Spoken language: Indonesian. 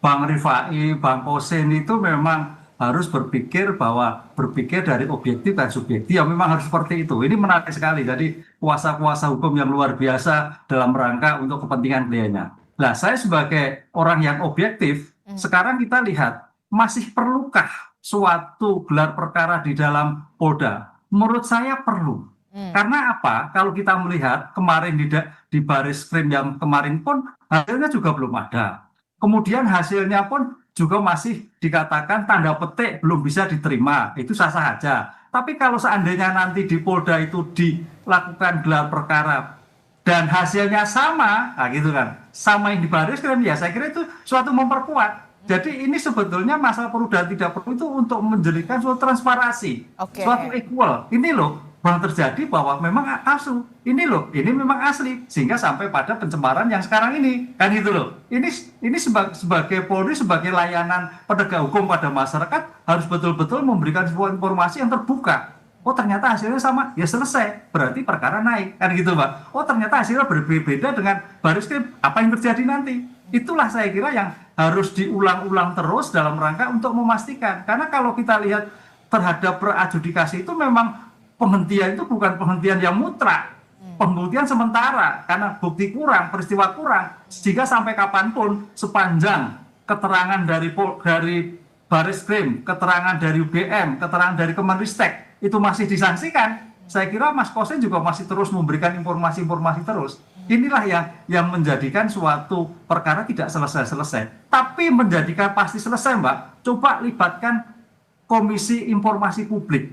Bang Rifai, Bang Kosen itu memang harus berpikir dari objektif dan subjektif. Ya memang harus seperti itu. Ini menarik sekali. Jadi kuasa-kuasa hukum yang luar biasa dalam rangka untuk kepentingan kliennya. Nah, saya sebagai orang yang objektif, sekarang kita lihat masih perlukah suatu gelar perkara di dalam Polda? Menurut saya perlu. Karena apa? Kalau kita melihat kemarin di baris krim yang kemarin pun hasilnya juga belum ada. Kemudian hasilnya pun juga masih dikatakan tanda petik belum bisa diterima. Itu sah-sah saja. Tapi kalau seandainya nanti di Polda itu dilakukan gelar perkara dan hasilnya sama, nah gitu kan, sama yang di baris krim, ya saya kira itu suatu memperkuat. Jadi ini sebetulnya masalah perlu dan tidak perlu itu untuk menjadikan suatu transparansi, Oke. suatu equal. Ini loh yang terjadi bahwa memang palsu. Ini loh, ini memang asli sehingga sampai pada pencemaran yang sekarang ini kan gitu loh. Ini sebagai Polri, sebagai layanan penegak hukum pada masyarakat harus betul-betul memberikan sebuah informasi yang terbuka. Oh ternyata hasilnya sama, ya selesai, berarti perkara naik kan gitu Pak. Oh ternyata hasilnya berbeda dengan baris krim, apa yang terjadi nanti? Itulah saya kira yang harus diulang-ulang terus dalam rangka untuk memastikan. Karena kalau kita lihat terhadap peradjudikasi itu memang penghentian itu bukan penghentian yang mutlak, penghentian sementara karena bukti kurang, peristiwa kurang, sehingga sampai kapanpun sepanjang keterangan dari Baris Krim, keterangan dari UGM, keterangan dari Kemenristek itu masih disangsikan, saya kira Mas Kosen juga masih terus memberikan informasi-informasi terus. Inilah yang menjadikan suatu perkara tidak selesai-selesai. Tapi menjadikan pasti selesai, Mbak, coba libatkan Komisi Informasi Publik.